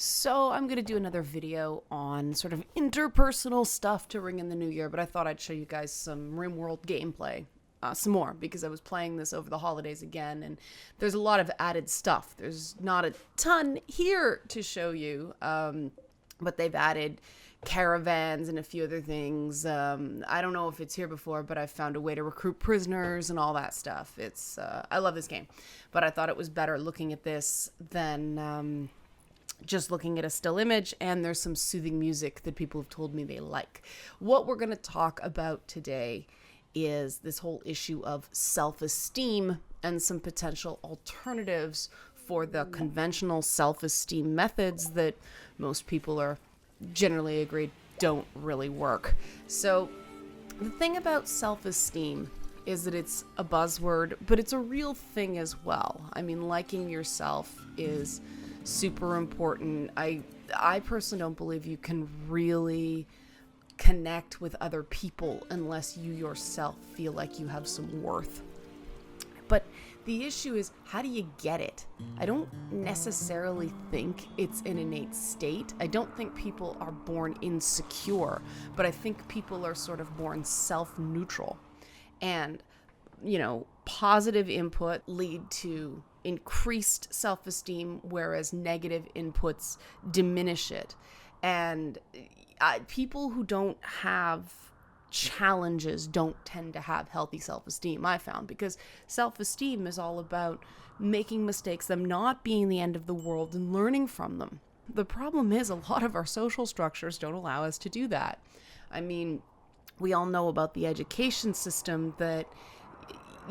So I'm going to do another video on sort of interpersonal stuff to ring in the new year, but I thought I'd show you guys some RimWorld gameplay, some more, because I was playing this over the holidays again, and there's a lot of added stuff. There's not a ton here to show you, but they've added caravans and a few other things. I don't know if it's here before, but I've found a way to recruit prisoners and all that stuff. I love this game, but I thought it was better looking at this than just looking at a still image, and there's some soothing music that people have told me they like. What we're going to talk about today is this whole issue of self-esteem and some potential alternatives for the conventional self-esteem methods that most people are generally agreed don't really work. So the thing about self-esteem is that it's a buzzword, but it's a real thing as well. I mean, liking yourself is super important. I personally don't believe you can really connect with other people unless you yourself feel like you have some worth. But the issue is, how do you get it? I don't necessarily think it's an innate state. I don't think people are born insecure, but I think people are sort of born self-neutral. And, positive input lead to increased self-esteem, whereas negative inputs diminish it. And people who don't have challenges don't tend to have healthy self-esteem, I found, because self-esteem is all about making mistakes, them not being the end of the world, and learning from them. The problem is a lot of our social structures don't allow us to do that. I mean, we all know about the education system that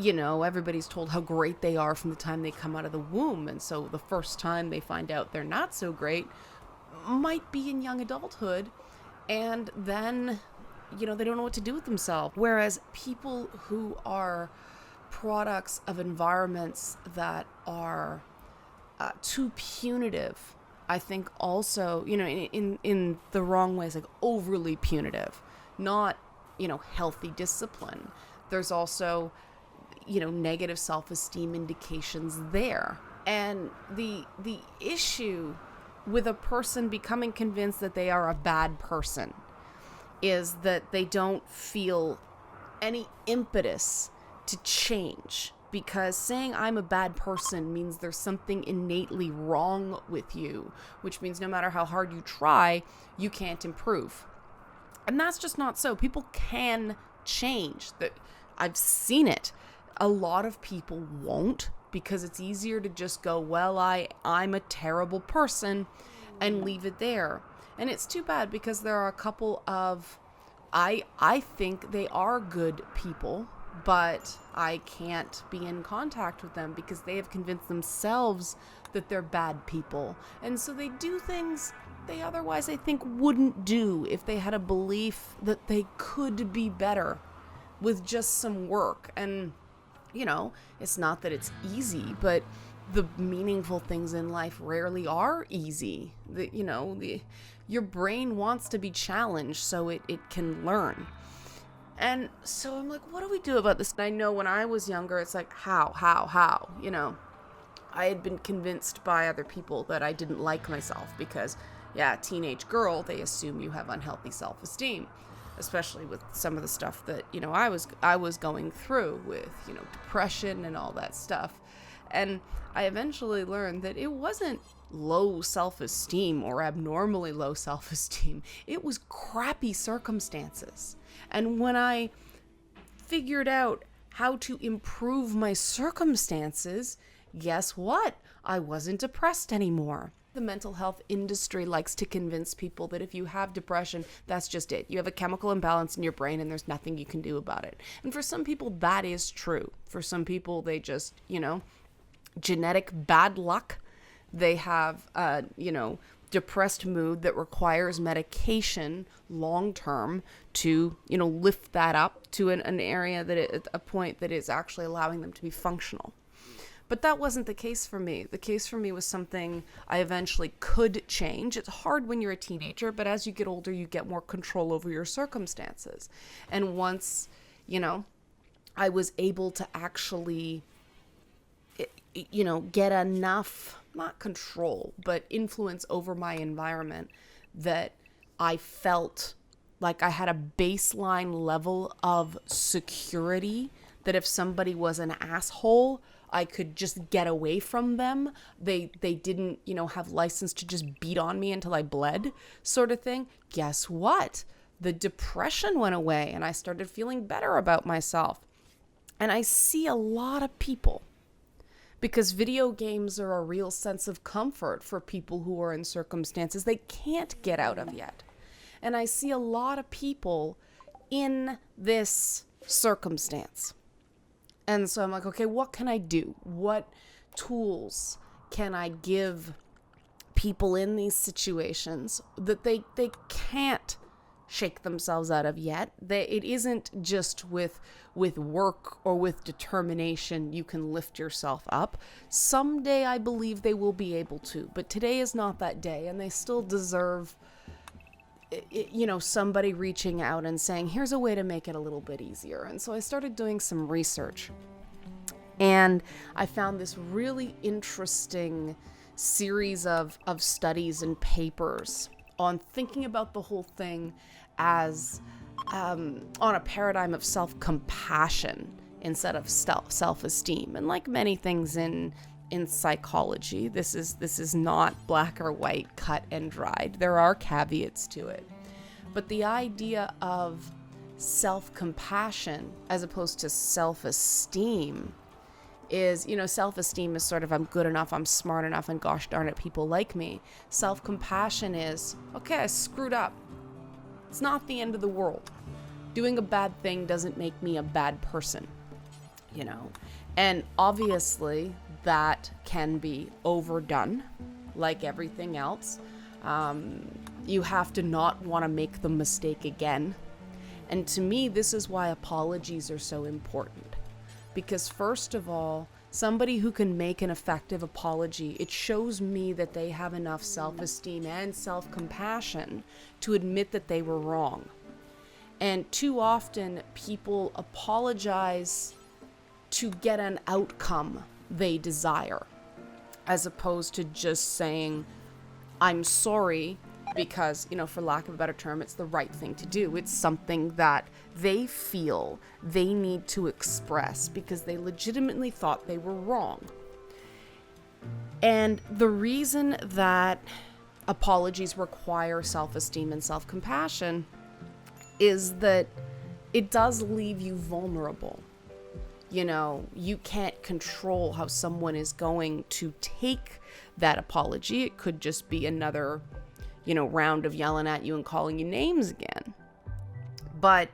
everybody's told how great they are from the time they come out of the womb. And so the first time they find out they're not so great might be in young adulthood. And then, they don't know what to do with themselves. Whereas people who are products of environments that are too punitive, I think also, in the wrong ways, like overly punitive, not, healthy discipline. There's also negative self-esteem indications there. And the issue with a person becoming convinced that they are a bad person is that they don't feel any impetus to change, because saying I'm a bad person means there's something innately wrong with you, which means no matter how hard you try, you can't improve. And that's just not so. People can change. I've seen it. A lot of people won't, because it's easier to just go, well, I'm a terrible person, and leave it there. And it's too bad, because there are a couple of, I think they are good people, but I can't be in contact with them because they have convinced themselves that they're bad people. And so they do things they otherwise, I think, wouldn't do if they had a belief that they could be better with just some work. And it's not that it's easy, but the meaningful things in life rarely are easy. Your brain wants to be challenged so it can learn. And so I'm like, what do we do about this? And I know when I was younger, it's like, how? I had been convinced by other people that I didn't like myself because, teenage girl, they assume you have unhealthy self-esteem. Especially with some of the stuff that, I was going through with, depression and all that stuff. And I eventually learned that it wasn't low self-esteem or abnormally low self-esteem. It was crappy circumstances. And when I figured out how to improve my circumstances, guess what? I wasn't depressed anymore. The mental health industry likes to convince people that if you have depression, that's just it. You have a chemical imbalance in your brain and there's nothing you can do about it. And for some people, that is true. For some people, they just, genetic bad luck. They have, depressed mood that requires medication long-term to, lift that up to an area a point that is actually allowing them to be functional. But that wasn't the case for me. The case for me was something I eventually could change. It's hard when you're a teenager, but as you get older, you get more control over your circumstances. And once, I was able to actually, get enough not control, but influence over my environment, that I felt like I had a baseline level of security, that if somebody was an asshole, I could just get away from them. They didn't, have license to just beat on me until I bled, sort of thing. Guess what? The depression went away and I started feeling better about myself. And I see a lot of people, because video games are a real sense of comfort for people who are in circumstances they can't get out of yet. And I see a lot of people in this circumstance. And so I'm like, okay, what can I do? What tools can I give people in these situations that they can't shake themselves out of yet? It isn't just with work or with determination you can lift yourself up. Someday I believe they will be able to, but today is not that day, and they still deserve somebody reaching out and saying, here's a way to make it a little bit easier. And so I started doing some research, and I found this really interesting series of studies and papers on thinking about the whole thing as on a paradigm of self-compassion instead of self-esteem. And like many things in psychology, this is not black or white, cut and dried. There are caveats to it. But the idea of self-compassion as opposed to self-esteem is, self-esteem is sort of, I'm good enough, I'm smart enough, and gosh darn it, people like me. Self-compassion is, okay, I screwed up. It's not the end of the world. Doing a bad thing doesn't make me a bad person, And obviously that can be overdone, like everything else. You have to not want to make the mistake again. And to me, this is why apologies are so important. Because first of all, somebody who can make an effective apology, it shows me that they have enough self-esteem and self-compassion to admit that they were wrong. And too often, people apologize to get an outcome they desire, as opposed to just saying, I'm sorry, because, for lack of a better term, it's the right thing to do. It's something that they feel they need to express because they legitimately thought they were wrong. And the reason that apologies require self-esteem and self-compassion is that it does leave you vulnerable. You can't control how someone is going to take that apology. It could just be another, round of yelling at you and calling you names again. But,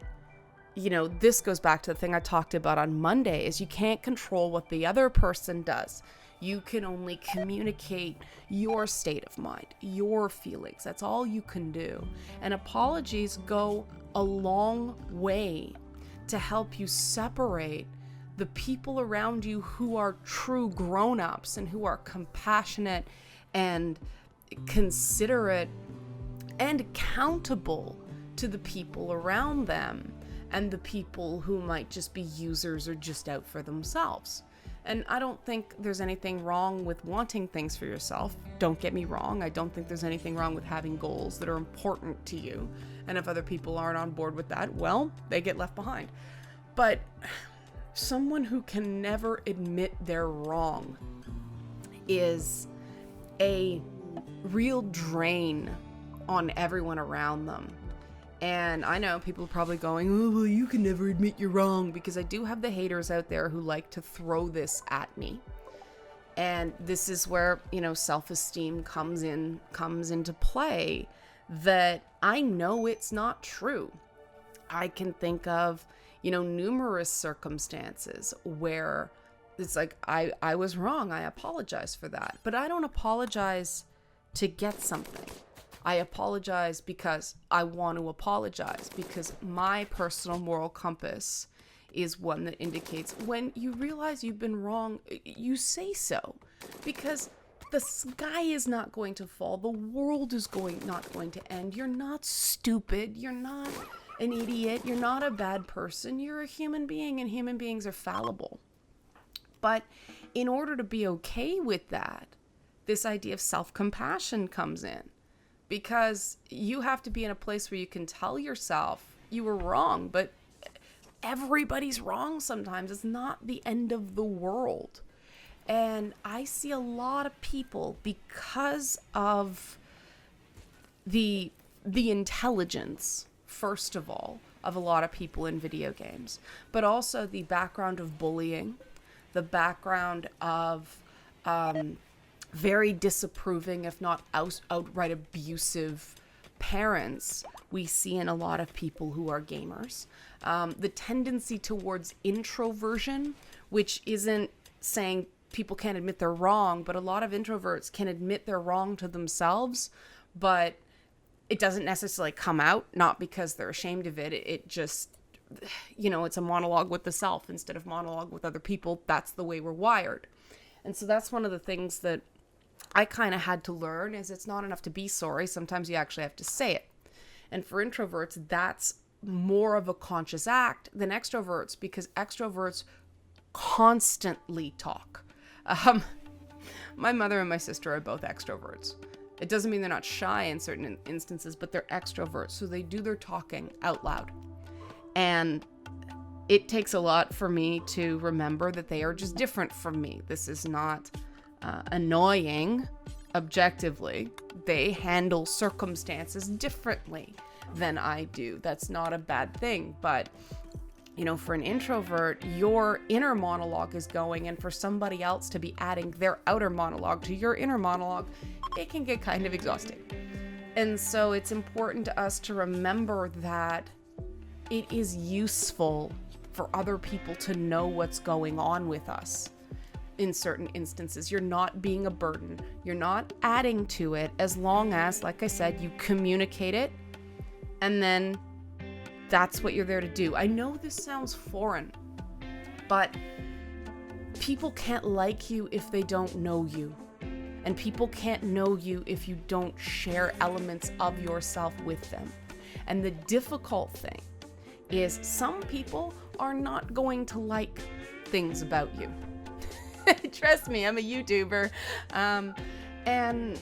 this goes back to the thing I talked about on Monday, is you can't control what the other person does. You can only communicate your state of mind, your feelings. That's all you can do. And apologies go a long way to help you separate the people around you who are true grown-ups and who are compassionate and considerate and accountable to the people around them, and the people who might just be users or just out for themselves. And I don't think there's anything wrong with wanting things for yourself. Don't get me wrong. I don't think there's anything wrong with having goals that are important to you. And if other people aren't on board with that, well, they get left behind. But someone who can never admit they're wrong is a real drain on everyone around them. And I know people are probably going, oh, well, you can never admit you're wrong, because I do have the haters out there who like to throw this at me. And this is where, self-esteem comes into play, that I know it's not true. I can think of, numerous circumstances where it's like, I was wrong. I apologize for that. But I don't apologize to get something. I apologize because I want to apologize, because my personal moral compass is one that indicates when you realize you've been wrong, you say so, because the sky is not going to fall. The world is not going to end. You're not stupid. You're not an idiot. You're not a bad person. You're a human being, and human beings are fallible. But in order to be okay with that, this idea of self-compassion comes in, because you have to be in a place where you can tell yourself you were wrong, but everybody's wrong sometimes. It's not the end of the world. And I see a lot of people, because of the intelligence, first of all, of a lot of people in video games, but also the background of bullying, the background of very disapproving, if not outright abusive parents we see in a lot of people who are gamers. The tendency towards introversion, which isn't saying people can't admit they're wrong, but a lot of introverts can admit they're wrong to themselves, but it doesn't necessarily come out, not because they're ashamed of it. It just, it's a monologue with the self instead of monologue with other people. That's the way we're wired. And so that's one of the things that I kind of had to learn, is it's not enough to be sorry. Sometimes you actually have to say it. And for introverts, that's more of a conscious act than extroverts, because extroverts constantly talk. My mother and my sister are both extroverts. It doesn't mean they're not shy in certain instances, but they're extroverts. So they do their talking out loud. And it takes a lot for me to remember that they are just different from me. This is not annoying objectively. They handle circumstances differently than I do. That's not a bad thing. But, for an introvert, your inner monologue is going, and for somebody else to be adding their outer monologue to your inner monologue, it can get kind of exhausting. And so it's important to us to remember that it is useful for other people to know what's going on with us. In certain instances, you're not being a burden. You're not adding to it, as long as, like I said, you communicate it, and then that's what you're there to do. I know this sounds foreign, but people can't like you if they don't know you. And people can't know you if you don't share elements of yourself with them. And the difficult thing is, some people are not going to like things about you. Trust me, I'm a YouTuber. And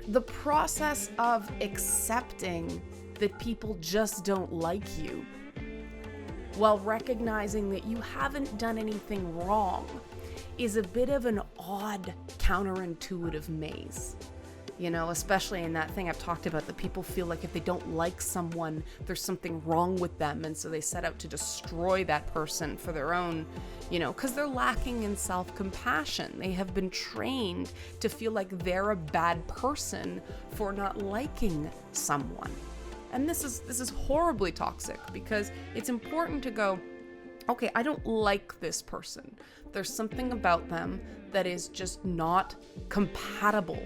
the process of accepting that people just don't like you, while recognizing that you haven't done anything wrong, is a bit of an odd, counterintuitive maze. Especially in that thing I've talked about, that people feel like if they don't like someone, there's something wrong with them. And so they set out to destroy that person for their own, because they're lacking in self-compassion. They have been trained to feel like they're a bad person for not liking someone. And this is horribly toxic, because it's important to go, okay, I don't like this person. There's something about them that is just not compatible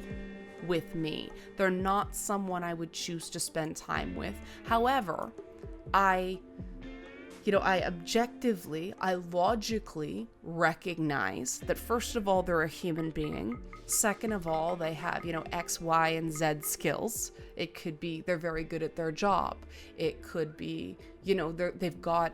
with me. They're not someone I would choose to spend time with. However, I logically recognize that, first of all, they're a human being. Second of all, they have, X, Y, and Z skills. It could be they're very good at their job. It could be, they've got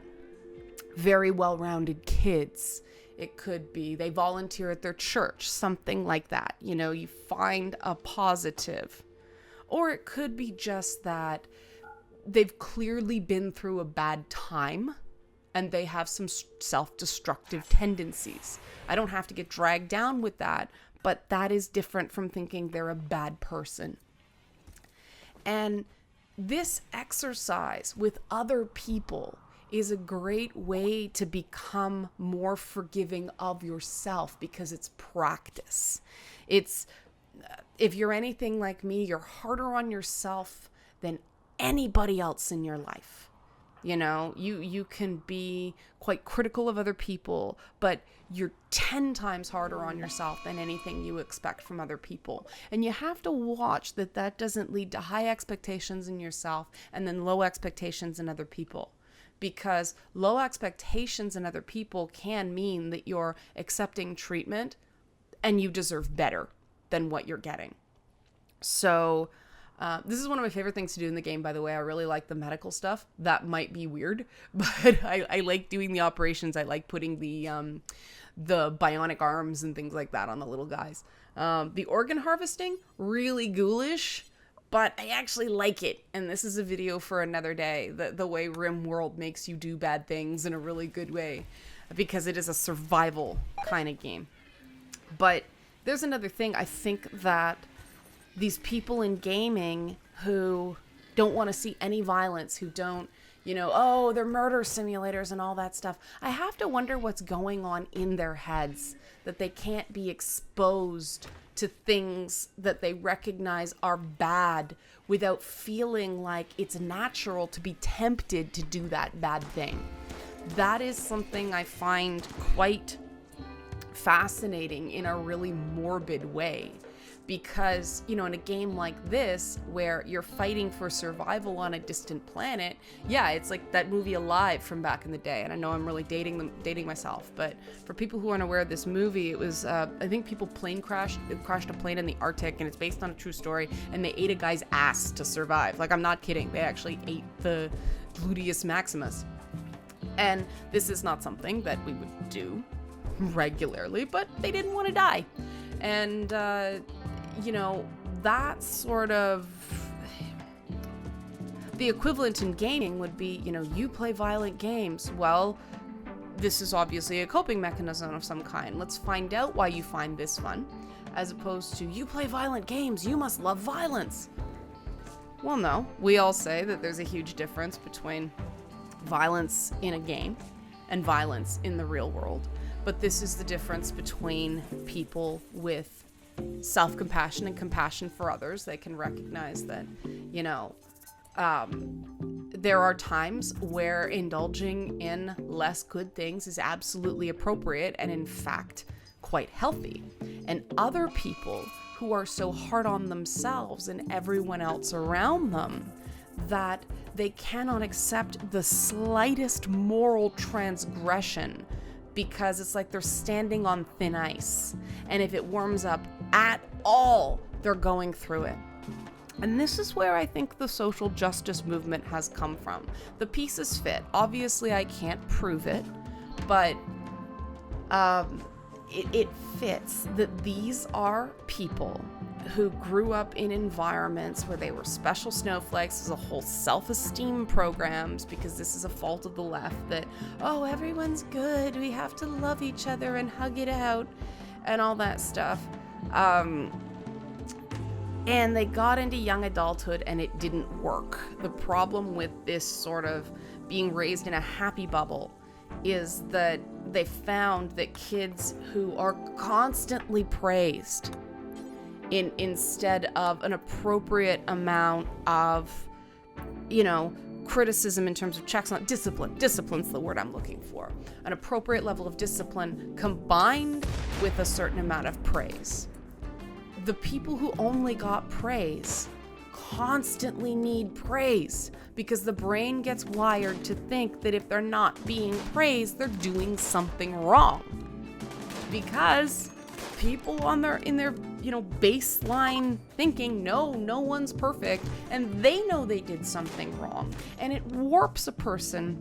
very well-rounded kids. It could be they volunteer at their church, something like that. You find a positive. Or it could be just that they've clearly been through a bad time and they have some self-destructive tendencies. I don't have to get dragged down with that, but that is different from thinking they're a bad person. And this exercise with other people is a great way to become more forgiving of yourself, because it's practice. It's, if you're anything like me, you're harder on yourself than anybody else in your life. You can be quite critical of other people, but you're 10 times harder on yourself than anything you expect from other people. And you have to watch that doesn't lead to high expectations in yourself and then low expectations in other people. Because low expectations in other people can mean that you're accepting treatment and you deserve better than what you're getting. So this is one of my favorite things to do in the game, by the way. I really like the medical stuff. That might be weird, but I like doing the operations. I like putting the bionic arms and things like that on the little guys. The organ harvesting, really ghoulish, but I actually like it. And this is a video for another day, the way RimWorld makes you do bad things in a really good way, because it is a survival kind of game. But there's another thing. I think that these people in gaming who don't want to see any violence, who don't, oh, they're murder simulators and all that stuff. I have to wonder what's going on in their heads that they can't be exposed to things that they recognize are bad without feeling like it's natural to be tempted to do that bad thing. That is something I find quite fascinating in a really morbid way. Because, in a game like this, where you're fighting for survival on a distant planet, yeah, it's like that movie Alive from back in the day. And I know I'm really dating myself, but for people who aren't aware of this movie, it was, I think people crashed a plane in the Arctic, and it's based on a true story, and they ate a guy's ass to survive. Like, I'm not kidding. They actually ate the gluteus maximus. And this is not something that we would do regularly, but they didn't want to die. And, that sort of, the equivalent in gaming would be, you play violent games. Well, this is obviously a coping mechanism of some kind. Let's find out why you find this fun, as opposed to, you play violent games, you must love violence. Well, no, we all say that there's a huge difference between violence in a game and violence in the real world. But this is the difference between people with self-compassion and compassion for others. They can recognize that, there are times where indulging in less good things is absolutely appropriate and, in fact, quite healthy. And other people who are so hard on themselves and everyone else around them that they cannot accept the slightest moral transgression, because it's like they're standing on thin ice. And if it warms up at all, they're going through it. And this is where I think the social justice movement has come from. The pieces fit. Obviously, I can't prove it, but it fits that these are people who grew up in environments where they were special snowflakes. There's a whole self-esteem programs, because this is a fault of the left, that, oh, everyone's good, we have to love each other and hug it out and all that stuff. And they got into young adulthood and it didn't work. The problem with this sort of being raised in a happy bubble is that they found that kids who are constantly praised instead of an appropriate amount of, criticism in terms of checks on discipline's the word I'm looking for, an appropriate level of discipline combined with a certain amount of praise. The people who only got praise constantly need praise, because the brain gets wired to think that if they're not being praised, they're doing something wrong. Because people in their baseline thinking, no one's perfect, and they know they did something wrong, and it warps a person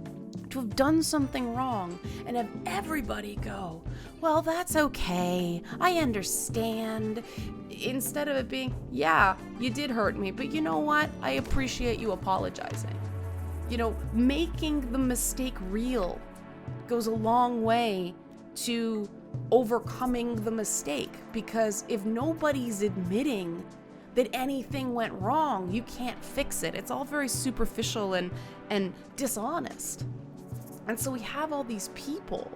to have done something wrong and have everybody go, well, that's okay, I understand, instead of it being, yeah, you did hurt me, but you know what, I appreciate you apologizing. Making the mistake real goes a long way to overcoming the mistake, because if nobody's admitting that anything went wrong, you can't fix it. It's all very superficial and dishonest. And so we have all these people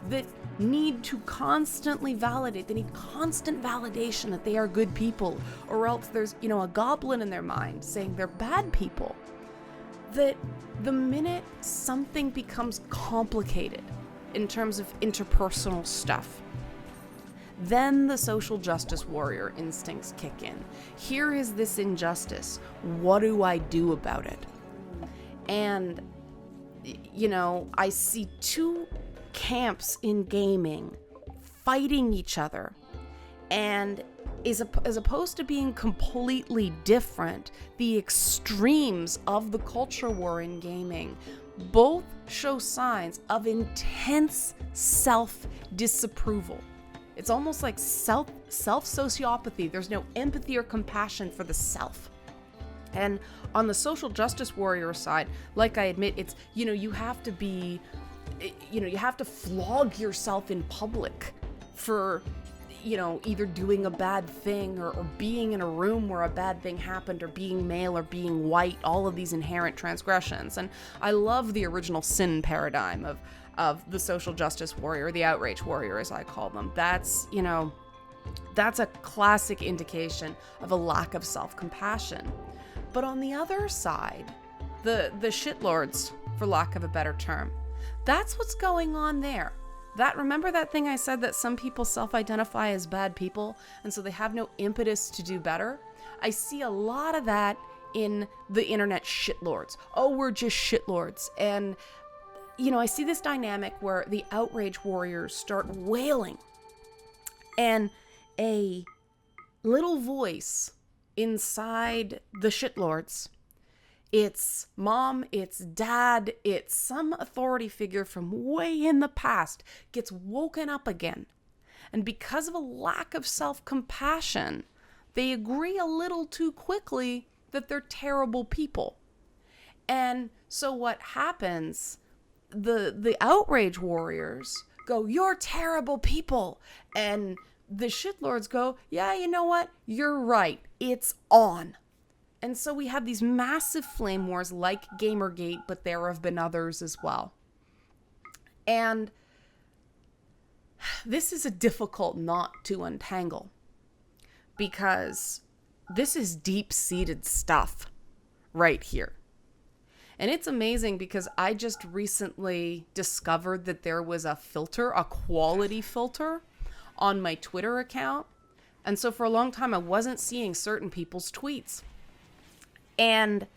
that need to constantly validate. They need constant validation that they are good people, or else there's, a goblin in their mind saying they're bad people. That the minute something becomes complicated in terms of interpersonal stuff, then the social justice warrior instincts kick in. Here is this injustice. What do I do about it? And, I see two camps in gaming fighting each other. And as opposed to being completely different, the extremes of the culture war in gaming both show signs of intense self-disapproval. It's almost like self sociopathy. There's no empathy or compassion for the self. And on the social justice warrior side, like I admit, it's, you have to be, you have to flog yourself in public for, either doing a bad thing or being in a room where a bad thing happened, or being male or being white, all of these inherent transgressions. And I love the original sin paradigm of the social justice warrior, the outrage warrior, as I call them. That's a classic indication of a lack of self-compassion. But on the other side, the shitlords, for lack of a better term, that's what's going on there. Remember that thing I said that some people self-identify as bad people, and so they have no impetus to do better? I see a lot of that in the internet shitlords. Oh, we're just shitlords. And, I see this dynamic where the outrage warriors start wailing, and a little voice inside the shitlords, it's mom, it's dad, it's some authority figure from way in the past, gets woken up again. And because of a lack of self-compassion, they agree a little too quickly that they're terrible people. And so what happens, the outrage warriors go, "You're terrible people." And the shitlords go, "Yeah, you know what? You're right. It's on." And so we have these massive flame wars like Gamergate, but there have been others as well. And this is a difficult knot to untangle, because this is deep-seated stuff right here. And it's amazing because I just recently discovered that there was a filter, a quality filter, on my Twitter account. And so for a long time, I wasn't seeing certain people's tweets. And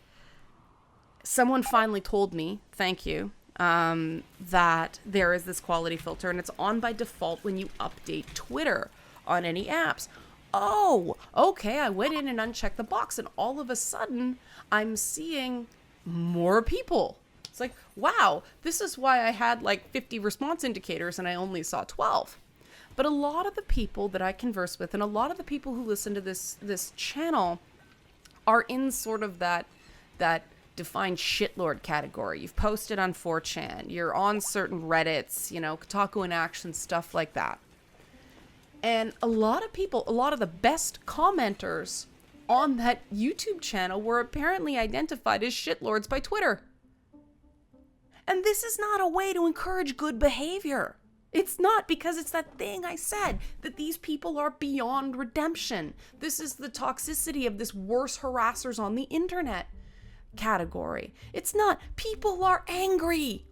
someone finally told me, thank you, that there is this quality filter, and it's on by default when you update Twitter on any apps. Oh, okay, I went in and unchecked the box, and all of a sudden, I'm seeing more people. It's like, wow, this is why I had like 50 response indicators and I only saw 12. But a lot of the people that I converse with, and a lot of the people who listen to this channel, are in sort of that defined shitlord category. You've posted on 4chan, you're on certain Reddits, Kotaku in Action, stuff like that. And a lot of people, a lot of the best commenters on that YouTube channel were apparently identified as shitlords by Twitter. And this is not a way to encourage good behavior. It's not, because it's that thing I said, that these people are beyond redemption. This is the toxicity of this worse harassers on the internet category. It's not. People are angry.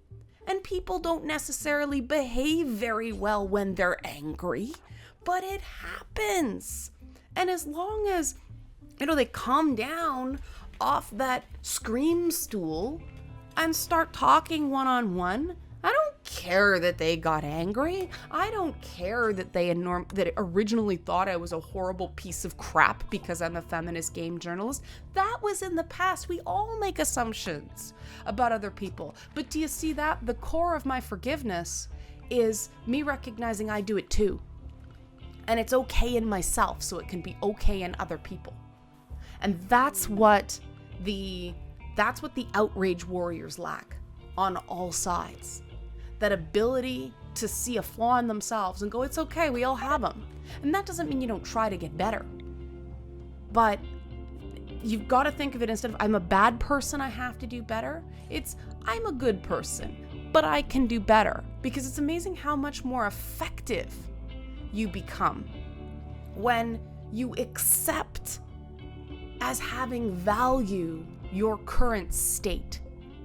And people don't necessarily behave very well when they're angry. But it happens. And as long as, they calm down off that scream stool and start talking one-on-one, I don't care that they got angry. I don't care that that originally thought I was a horrible piece of crap because I'm a feminist game journalist. That was in the past. We all make assumptions about other people. But do you see that? The core of my forgiveness is me recognizing I do it too. And it's okay in myself, so it can be okay in other people. And that's what the outrage warriors lack on all sides. That ability to see a flaw in themselves and go, it's okay, we all have them. And that doesn't mean you don't try to get better. But you've got to think of it, instead of I'm a bad person, I have to do better, it's I'm a good person, but I can do better. Because it's amazing how much more effective you become when you accept as having value your current state.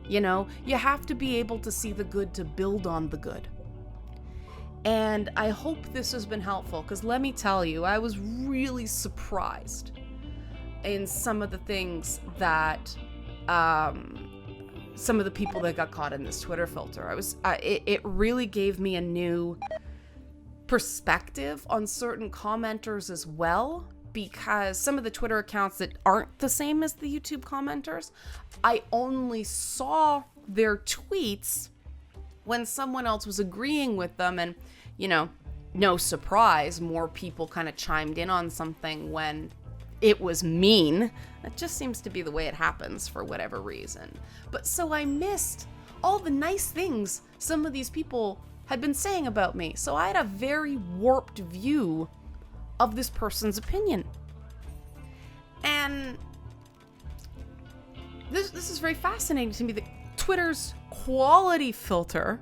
You have to be able to see the good to build on the good. And I hope this has been helpful, because let me tell you, I was really surprised in some of the things that some of the people that got caught in this Twitter filter. It really gave me a new perspective on certain commenters as well, because some of the Twitter accounts that aren't the same as the YouTube commenters, I only saw their tweets when someone else was agreeing with them. And, no surprise, more people kind of chimed in on something when it was mean. That just seems to be the way it happens for whatever reason. But so I missed all the nice things some of these people had been saying about me. So I had a very warped view of this person's opinion. And this is very fascinating to me that Twitter's quality filter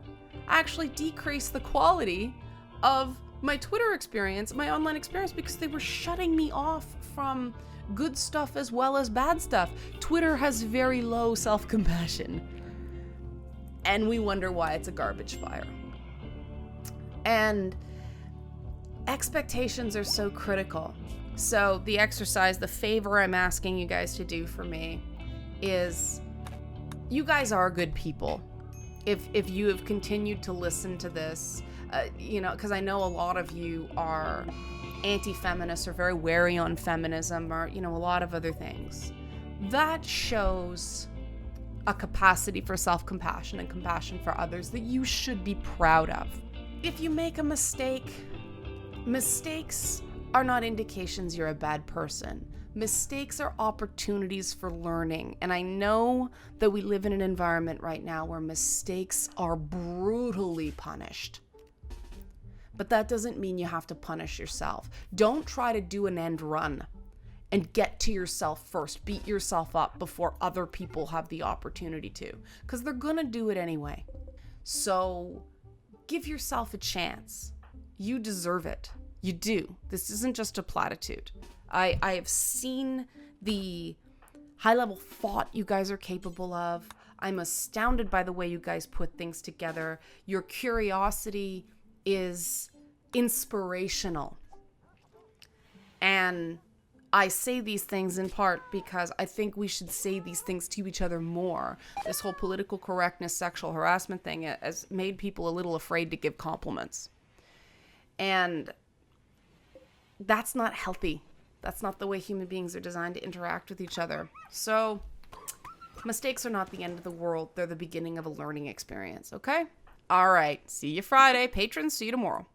actually decreased the quality of my Twitter experience, my online experience, because they were shutting me off from good stuff as well as bad stuff. Twitter has very low self-compassion. And we wonder why it's a garbage fire. And expectations are so critical. So the exercise, the favor I'm asking you guys to do for me is, you guys are good people. If you have continued to listen to this, because I know a lot of you are anti-feminist or very wary on feminism or, a lot of other things. That shows a capacity for self-compassion and compassion for others that you should be proud of. If you make a mistake, mistakes are not indications you're a bad person. Mistakes are opportunities for learning. And I know that we live in an environment right now where mistakes are brutally punished. But that doesn't mean you have to punish yourself. Don't try to do an end run and get to yourself first. Beat yourself up before other people have the opportunity to, because they're gonna do it anyway. So give yourself a chance. You deserve it. You do. This isn't just a platitude. I have seen the high-level thought you guys are capable of. I'm astounded by the way you guys put things together. Your curiosity is inspirational. And I say these things in part because I think we should say these things to each other more. This whole political correctness, sexual harassment thing has made people a little afraid to give compliments. And that's not healthy. That's not the way human beings are designed to interact with each other. So mistakes are not the end of the world. They're the beginning of a learning experience, okay? All right. See you Friday. Patrons, see you tomorrow.